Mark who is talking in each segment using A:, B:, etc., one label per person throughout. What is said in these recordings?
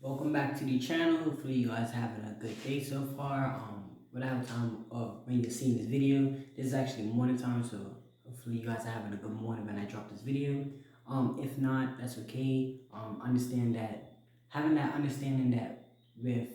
A: Welcome back to the channel. Hopefully you guys are having a good day so far. Without time of when you're seeing this video, this is actually morning time, so hopefully you guys are having a good morning when I drop this video. If not, that's okay. Understand that having that understanding that with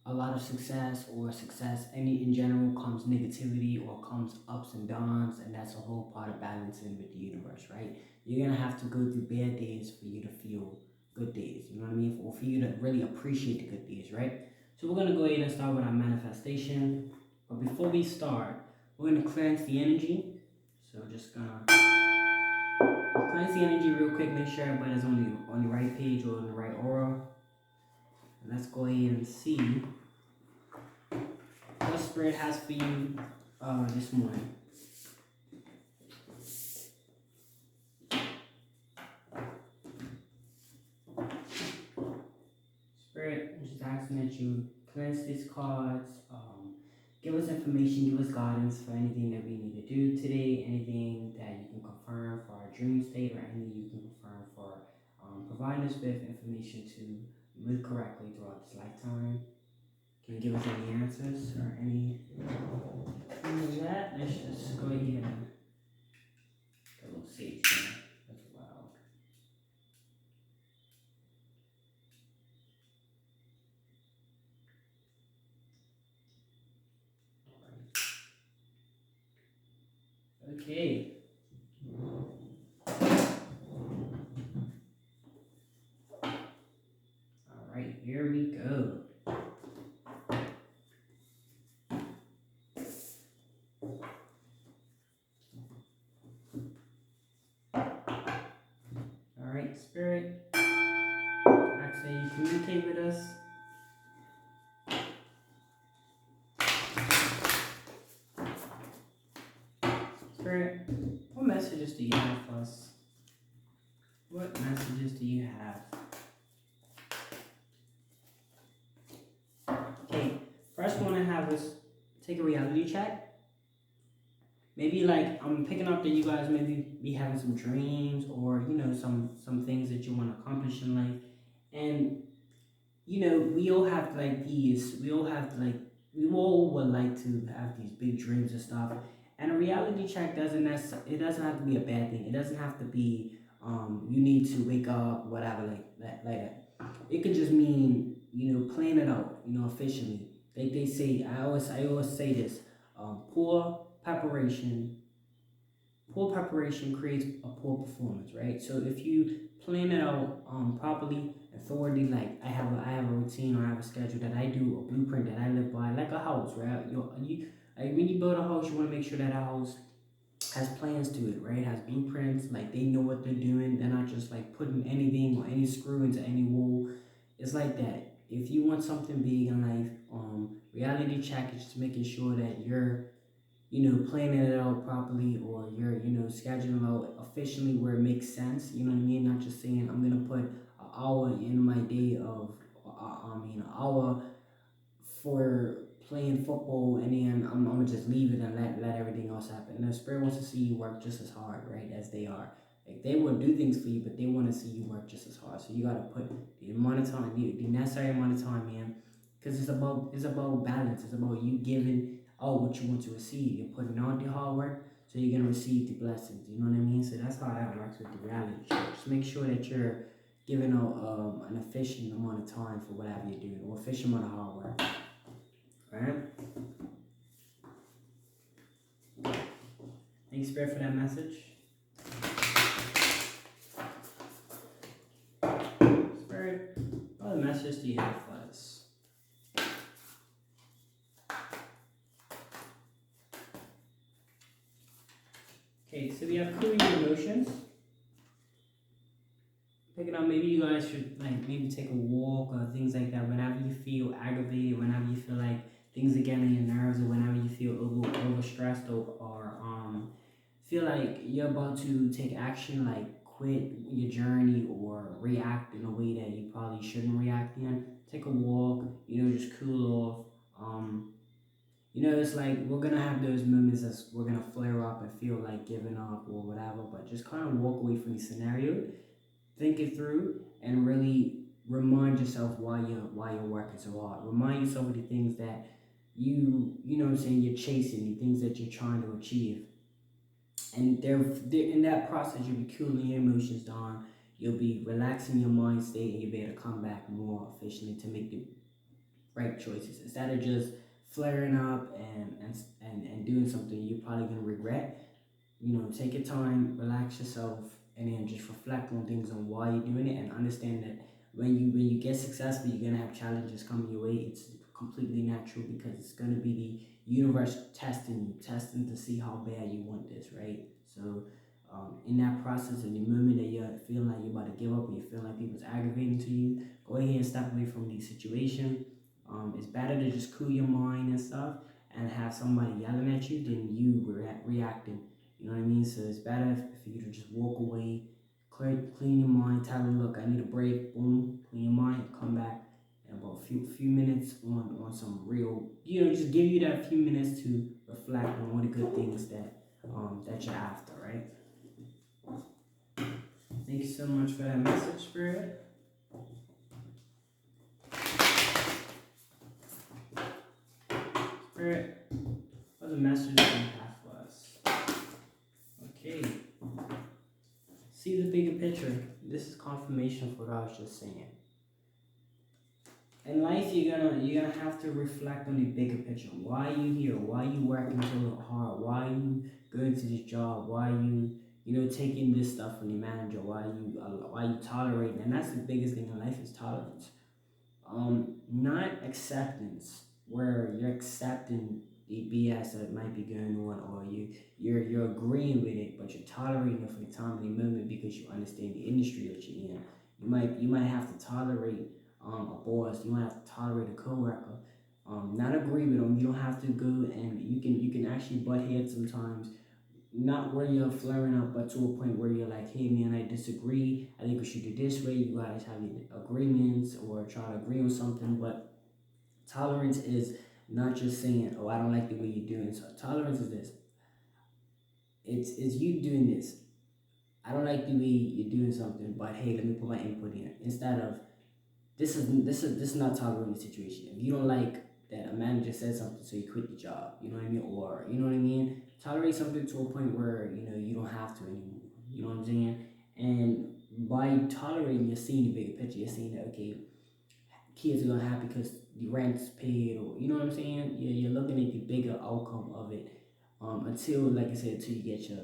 A: a lot of success or success any in general comes negativity or comes ups and downs, and that's a whole part of balancing with the universe, right? You're gonna have to go through bad days for you to feel good days, you know what I mean, or for you to really appreciate the good days, right? So we're gonna go ahead and start with our manifestation, but before we start, we're gonna cleanse the energy. So just gonna cleanse the energy real quick, make sure everybody's on the right page or on the right aura. And let's go ahead and see what Spirit has for you this morning. Spirit, I'm just asking that you cleanse these cards, give us information, give us guidance for anything that we need to do today, anything that you can confirm for our dream state, or anything you can confirm for providing us with information to live correctly throughout this lifetime. Can you give us any answers or any of that? Let's just go ahead and get a little sage there. That's loud. Okay. All right, here we go. All right, Spirit, actually, you communicate with us. Spirit, what messages do you have for us? What messages do you have? Okay, first one I have is take a reality check. Maybe like I'm picking up that you guys maybe be having some dreams or some things that you want to accomplish in life, and we all have like these. We all would like to have these big dreams and stuff. And a reality check it doesn't have to be a bad thing. It doesn't have to be you need to wake up whatever like that. It could just mean plan it out efficiently. Like they say, I always say this. Poor preparation creates a poor performance, right? So if you plan it out properly, authority, like I have a routine or I have a schedule that I do, a blueprint that I live by, like a house, right? Like when you build a house, you want to make sure that house has plans to it, right? It has blueprints, like they know what they're doing. They're not just like putting anything or any screw into any wall. It's like that. If you want something big in life, reality check is just making sure that you're planning it out properly, or you're, scheduling out efficiently where it makes sense. You know what I mean? Not just saying I'm gonna put an hour in my day of, an hour for playing football, and then I'm gonna just leave it and let everything else happen. And the Spirit wants to see you work just as hard, right, as they are. Like they will do things for you, but they want to see you work just as hard. So you gotta put the amount of time, the necessary amount of time, man. Because it's about balance. It's about you giving out what you want to receive. You're putting out the hard work, so you're gonna receive the blessings. You know what I mean? So that's how that works with the reality check. Just make sure that you're giving out an efficient amount of time for whatever you're doing, or efficient amount of hard work. Alright? Thanks, Spirit, for that message. Spirit, what other message do you have for us? Okay, so we have clearing your emotions. Picking up, maybe you guys should maybe take a walk or things like that whenever you feel aggravated, whenever you feel like things are getting on your nerves, or whenever you feel overstressed, or feel like you're about to take action, like quit your journey or react in a way that you probably shouldn't react in. Take a walk, just cool off. It's like we're gonna have those moments as we're gonna flare up and feel like giving up or whatever, but just kind of walk away from the scenario, think it through, and really remind yourself why you're working so hard. Remind yourself of the things that you know what I'm saying, you're chasing, the things that you're trying to achieve. And there in that process, you'll be cooling your emotions down. You'll be relaxing your mind state, and you'll be able to come back more efficiently to make the right choices instead of just flaring up and doing something you're probably gonna regret. You know, take your time, relax yourself, and then just reflect on things on why you're doing it, and understand that when you get successful, you're gonna have challenges coming your way. It's completely natural because it's gonna be the universe testing you, testing to see how bad you want this, right? So, in that process, in the moment that you're feeling like you're about to give up, or you feel like people's aggravating to you, go ahead and step away from the situation. It's better to just cool your mind and stuff, and have somebody yelling at you than you reacting. You know what I mean? So it's better for you to just walk away, clean your mind, tell them, look, I need a break, boom, clean your mind, come back in about a few minutes on some real, just give you that few minutes to reflect on all the good things that you're after, right? Thank you so much for that message, Spirit. Spirit, what's the message that you have for us? Okay. See the bigger picture. This is confirmation for what I was just saying. In life, you're gonna have to reflect on the bigger picture. Why are you here? Why are you working so hard? Why are you going to this job? Why are you taking this stuff from the manager? Why you tolerating? And that's the biggest thing in life is tolerance. Not acceptance, where you're accepting the BS that might be going on, or you're agreeing with it, but you're tolerating it for the time and the moment because you understand the industry that you're in. You might have to tolerate a boss. You might have to tolerate a coworker. Not agree with them. You don't have to go, and you can actually butt heads sometimes. Not where you're flaring up, but to a point where you're like, hey man, I disagree. I think we should do this way. You guys have your agreements or try to agree on something. But tolerance is not just saying, oh, I don't like the way you're doing. So tolerance is this. It's you doing this. I don't like the way you're doing something, but hey, let me put my input in. Instead of this is not tolerating the situation. If you don't like that a manager said something, so you quit the job, you know what I mean, or you know what I mean, tolerate something to a point where you don't have to anymore. You know what I'm saying? And by tolerating, you're seeing the bigger picture. You're seeing that okay, kids are gonna have because the rent's paid, or you know what I'm saying. You're looking at the bigger outcome of it. Until, like I said, till you get your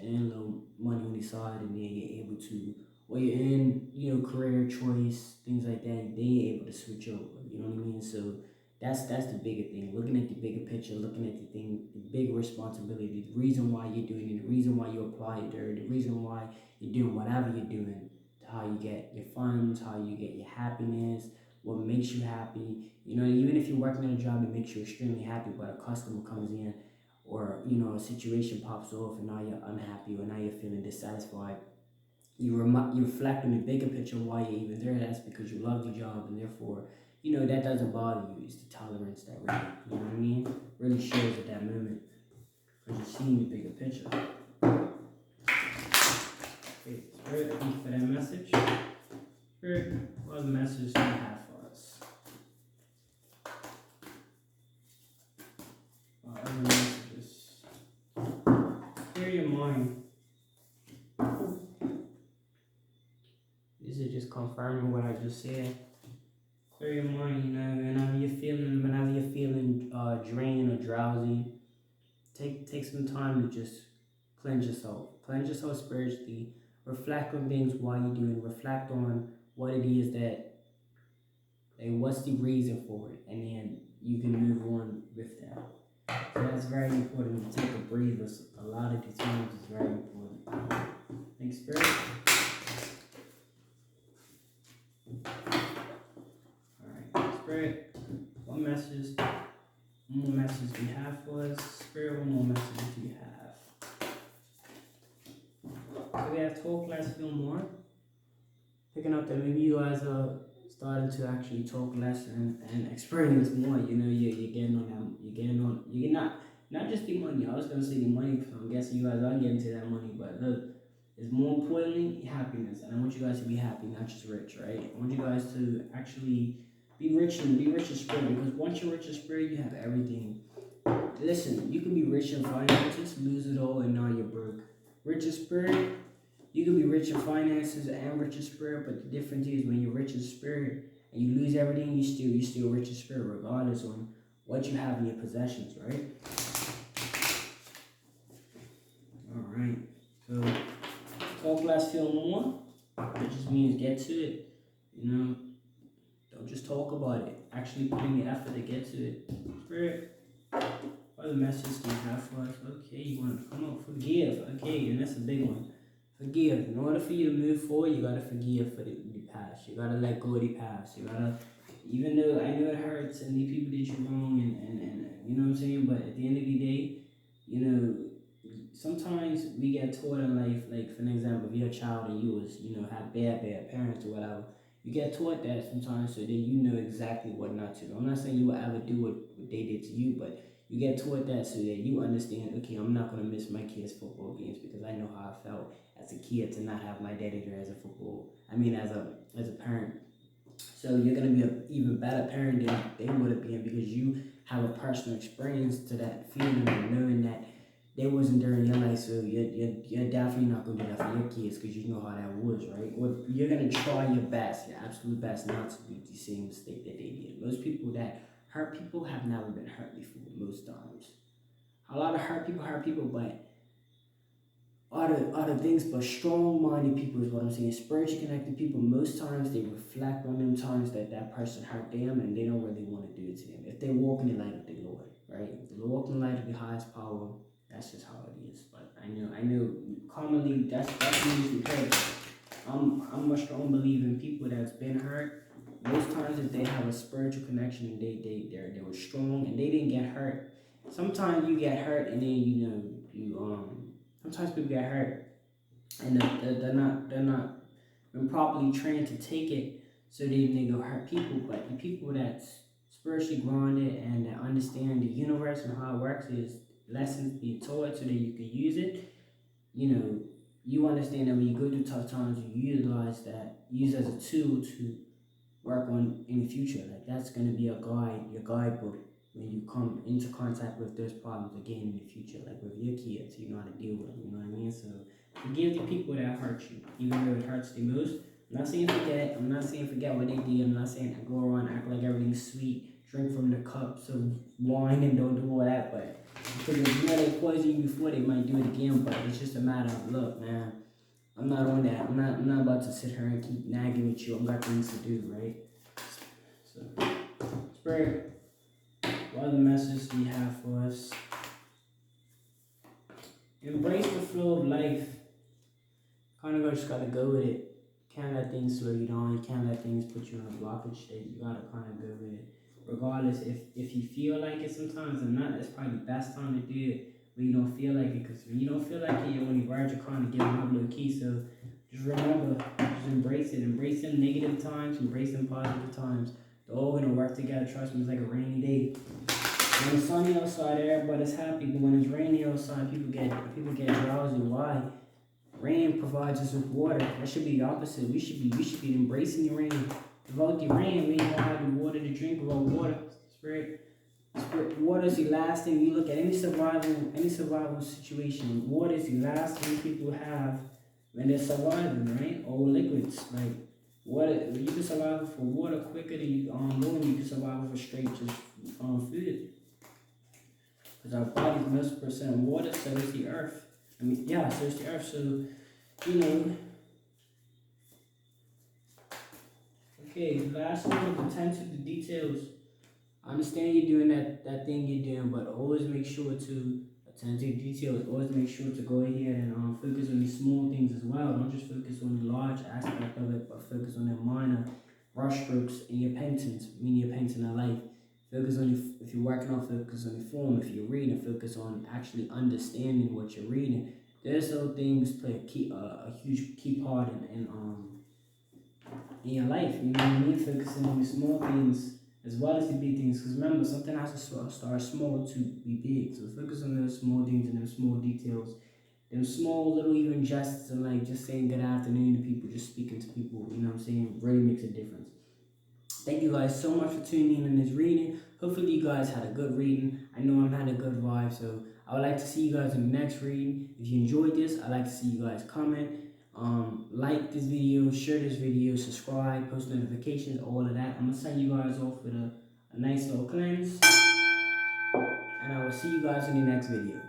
A: in little money on the side, and then you're able to, or you're in, career choice, things like that, then you're able to switch over. You know what I mean? So that's the bigger thing. Looking at the bigger picture, looking at the thing, the big responsibility, the reason why you're doing it, the reason why you apply it there, the reason why you're doing whatever you're doing, how you get your funds, how you get your happiness, what makes you happy. Even if you're working at a job that makes you extremely happy, but a customer comes in, or a situation pops off, and now you're unhappy, or now you're feeling dissatisfied, you reflect on the bigger picture why you're even there. That's because you love the job, and therefore that doesn't bother you. It's the tolerance that really, you know what I mean, really shows at that moment, because you're seeing the bigger picture. Okay, Spirit, thank you for that message. Spirit, what the message do you have for us? Other messages. Clear your mind. This is just confirming what I just said. Clear your mind. Whenever you're feeling drained or drowsy, take some time to just cleanse yourself. Cleanse yourself spiritually. Reflect on things while you're doing. Reflect on what it is and what's the reason for it, and then you can move on with that. So that's very important to take a breather. A lot of the times it's very important. Thanks, Spirit. Alright, Spirit, one more message do you have for us? Spirit, one more message do you have? So we have 12 class feel more. Picking up that maybe you guys are starting to actually talk less and experience more. You're getting on that. You're not just the money. I was gonna say the money, because I'm guessing you guys are getting to that money. But look, is more importantly happiness. And I want you guys to be happy, not just rich, right? I want you guys to actually be rich in spirit, because once you're rich in spirit, you have everything. Listen, you can be rich in finances, lose it all, and now you're broke. Rich in spirit, you can be rich in finances and rich in spirit, but the difference is when you're rich in spirit and you lose everything, you still rich in spirit, regardless on what you have in your possessions, right? All right. So talk less, feel more. That just means get to it. You know, don't just talk about it. Actually put in the effort to get to it. Spirit. What other message do you have for us? Okay, you want to come up, forgive. Okay, and that's a big one. Forgive. In order for you to move forward, you gotta forgive for the past. You gotta let go of the past. You gotta, even though I know it hurts and these people did you wrong, and you know what I'm saying, but at the end of the day, you know, sometimes we get taught in life, like for an example, if you're a child and you was, have bad parents or whatever, you get taught that sometimes so that you know exactly what not to do. I'm not saying you will ever do what they did to you, but you get taught that so that you understand, okay, I'm not gonna miss my kids' football games because I know how I felt as a kid to not have my daddy there as a as a parent. So you're gonna be an even better parent than they would have been because you have a personal experience to that feeling and knowing that they wasn't there in your life. So you're definitely not gonna do that for your kids because you know how that was, right? Or you're gonna try your best, your absolute best, not to do the same mistake that they did. Most people that hurt people have never been hurt before. Most times, a lot of hurt people, but other things, but strong-minded people is what I'm saying. Spiritually connected people, most times they reflect on them times that that person hurt them, and they don't really want to do it to them. If they walk in the light of the Lord, right? If they walk in the light of the highest power, that's just how it is. But I know, commonly that's usually heard. I'm a strong believer in people that's been hurt. Most times, if they have a spiritual connection and they were strong and they didn't get hurt. Sometimes you get hurt and then you sometimes people get hurt and they're not been properly trained to take it, so they go hurt people. But the people that's spiritually grounded and that understand the universe and how it works is lessons being taught so that you can use it. You know, you understand that when you go through tough times, you utilize that, use as a tool to work on in the future. Like that's gonna be your guidebook when you come into contact with those problems again in the future. Like with your kids, you know how to deal with them. You know what I mean? So forgive the people that hurt you, even though it hurts the most. I'm not saying forget. I'm not saying forget what they did. I'm not saying go around act like everything's sweet, drink from the cups of wine, and don't do all that. But because if you know they poisoned you before, they might do it again. But it's just a matter of look, man. I'm not on that. I'm not about to sit here and keep nagging with you. I've got things to do, right? So, Spirit, what other message do you have for us? Embrace the flow of life. Kind of just gotta go with it. Can't let things slow you down. You can't let things put you in a blockage state. You gotta kind of go with it. Regardless, if you feel like it sometimes or not, it's probably the best time to do it when you don't feel like it. Because when you don't feel like it, you're on the verge of kind of giving up low key. So just remember, just embrace it. Embrace them negative times, embrace them positive times. They're all gonna work together. Trust me, it's like a rainy day. When it's sunny outside, everybody's happy. But when it's rainy outside, people get drowsy. Why? Rain provides us with water. That should be the opposite. We should be embracing the rain. Without the rain, we don't have the water to drink. Without water, spirit, water is the last thing. You look at any survival situation. Water is the last thing people have when they're surviving, right? All liquids, like water. You can survive for water quicker than you can survive for straight just food. Because our body's most percent water, so is the earth. So it's the earth. So, okay, last one, attend to the details. I understand you're doing that thing you're doing, but always make sure to attend to the details. Always make sure to go ahead and focus on the small things as well. Don't just focus on the large aspect of it, but focus on the minor brushstrokes in your paintings, meaning your painting a life. Focus on if you're working on, focus on the form. If you're reading, focus on actually understanding what you're reading. There's those things play a huge key part in your life. You know what I mean? Focusing on the small things as well as the big things. Because remember, something has to start small to be big. So focus on those small things and those small details. them small little even gestures and like just saying good afternoon to people, just speaking to people, you know what I'm saying, really makes a difference. Thank you guys so much for tuning in this reading. Hopefully you guys had a good reading. I know I'm had a good vibe, so I would like to see you guys in the next reading. If you enjoyed this, I'd like to see you guys comment, like this video, share this video, subscribe, post notifications, all of that. I'm gonna send you guys off with a nice little cleanse, and I will see you guys in the next video.